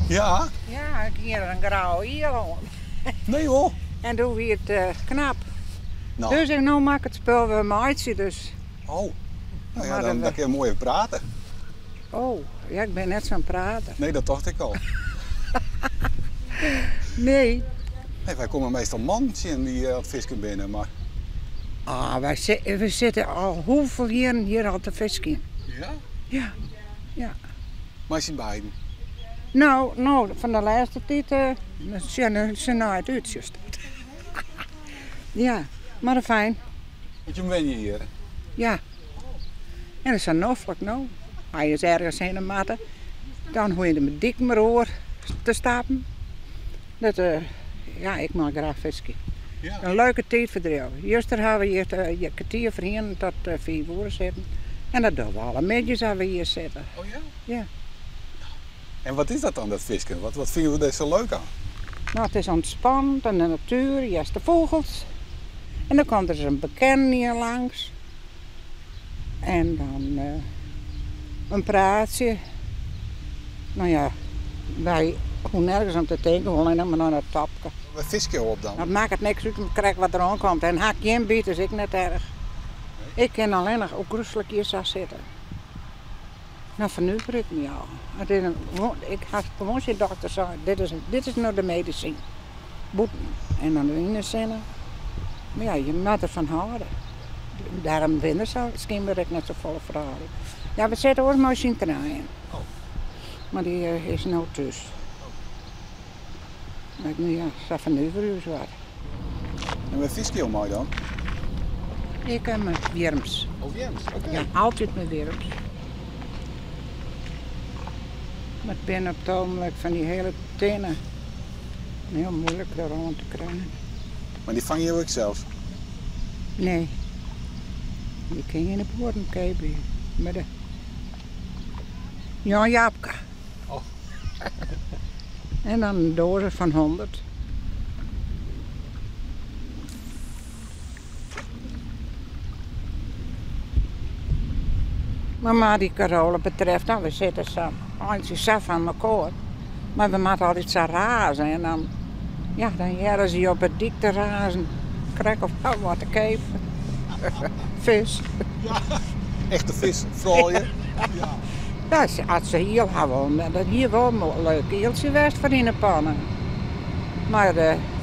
Ja? Ja, ik hier een grauw hier. Nee hoor. En doe weer het knap. Nou. Dus nou maak ik het spel weer maatje. Dus. Oh. Nou ja, Maar dan kun je mooi even praten. Oh, ja, ik ben net zo'n prater. Nee, dat dacht ik al. Nee. Nee, wij komen meestal mannen die aan het visken binnen, maar... Ah, we zitten al hoeveel jaren hier al te visken. Ja? Ja. Ja. Maar is in beiden? Nou, van de laatste tijd ze nou het uitjes. Ja, maar fijn. Moet je hem wennen hier? Ja. En dat is een noffelijk nou. Als je eens ergens heen matten, dan hoor je hem dik maar hoor te stappen. Dat, ja, ik mag graag visken. Ja. Een leuke tijd verdrijven. Eerst hebben we hier je kwartier voorheen tot 4 uur zitten. En dat doen we alle middags als we hier zitten. Oh ja? Ja. En wat is dat dan, dat visken? Wat vinden we er zo leuk aan? Nou, het is ontspannend en de natuur, juist de vogels. En dan komt er een bekende hier langs. En dan een praatje. Nou ja, wij gewoon nergens om te denken, alleen maar naar het topje. Wat visken op dan? Dat maakt het niks uit, ik krijg wat er aankomt. En hak je een biet, is ik net erg. Ik kan alleen nog ook rustig hier zo zitten. Nou, van nu ik me al. Ik had gewoon je dokter zeggen, dit is nou de medicijn. Boeten. En dan de ene zinnen. Maar ja, je moet ervan houden. Daarom winnen ze schijnbaar ik net zo volle verhalen. Ja, we zetten ook maar zien draaien. Oh. Maar die is nou thuis. Maar nu ja, ze van nu voor u zwaar. En wat visken je mooi dan? Ik heb mijn wierms. Oh, Jens, oké. Ja, altijd mijn wierms. Maar ik ben op het ogenblik van die hele tenen heel moeilijk er rond te krijgen. Maar die vang je ook zelfs? Nee. Die kan je in de bodem kijken. Met de... Ja, Jaapka. Oh. En dan een doos van 100. Maar die Carola betreft, nou, we zitten zo eindje zelf aan elkaar. Maar we moeten altijd zo razen. En dan, ja, dan jaren ze je op het dik te razen. Krijg of wat te kijken. Vis. Ja, echte vis, vooral je. Ja. Ja, als ze hier hebben, dat hier wel een leuk eeltje was voor in de pannen. Maar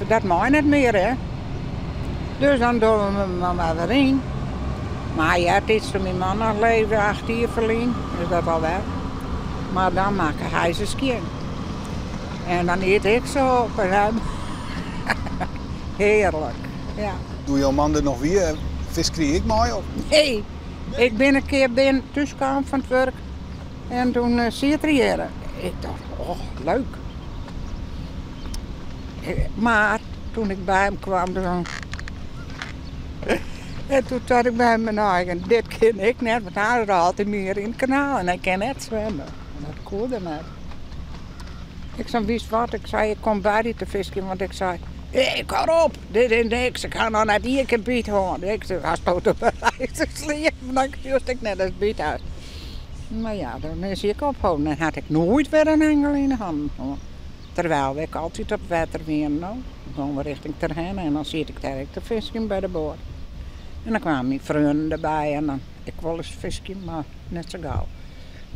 dat mag niet meer, hè. Dus dan doen we hem maar weer in. Maar ja, het is toen mijn man nog leven achter hier verlien, is dat al wel. Maar dan maken hij zijn skin. En dan eet ik zo op en hem. Heerlijk, ja. Doe je man er nog weer? Vis kreeg ik mooi op? Nee, ik ben een keer thuisgekomen van het werk. En toen zie je het hier. Ik dacht, oh, leuk. Maar toen ik bij hem kwam, dan... En toen dacht ik bij mijn eigen, dit ken ik net, want hij is altijd meer in het kanaal en hij kan net zwemmen. En dat koelde net. Ik zei, wist wat? Ik zei, ik kom bij die te visken, want ik zei, ik hou op, dit is niks, ik ga nog naar die gebied gaan. Ik zei, hij stoot op een reis te sliepen, dan juist ik net als biet uit. Maar ja, dan is ik opgehouden. Dan had ik nooit weer een engel in de hand. Terwijl ik altijd op water weer, nou, dan gaan we richting Terhen en dan zit ik direct te visken bij de boord. En dan kwamen mijn vrienden erbij en dan, ik wil eens visken, maar net zo gauw.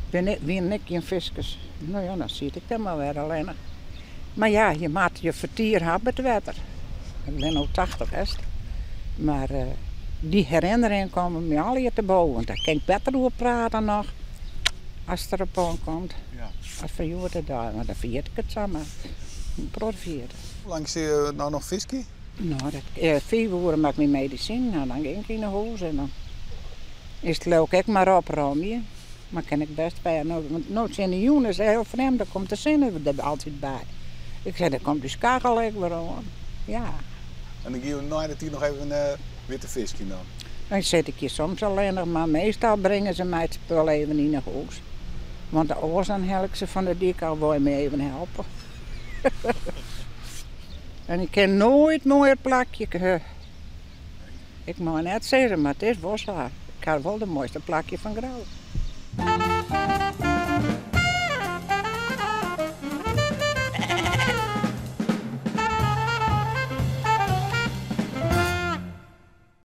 Weer ik in visjes. Nou ja, dan zit ik er maar weer alleen. Maar ja, je moet je vertier hebben het water. Ik ben nu 80 est. Maar die herinneringen komen me al hier te boven. Want daar kan ik beter over praten nog. Als er op aankomt. Ja. Als van jou te daar, maar dan viert ik het samen. Probeer. Hoe lang zie je nou nog visken? Nou, 4 uur maak ik mijn medicijn. Nou, dan ging ik in de huis en dan is het leuk, ik maar opruimen. Maar kan ik best bij. Nou, in de juni is het heel vreemd, daar komt de zin er altijd bij. Ik zei, daar komt die skakel weer aan. Ja. En dan gaan we na de tijd nog even weer te visken dan? Dan zit ik hier soms alleen nog, maar meestal brengen ze mij het spul even in de huis. Want de oors dan help ik ze van de dik al, wil je me even helpen. En ik ken nooit het plakje. Ik mag net zeggen, maar het is wel zo. Ik had wel de mooiste plakje van Grauw.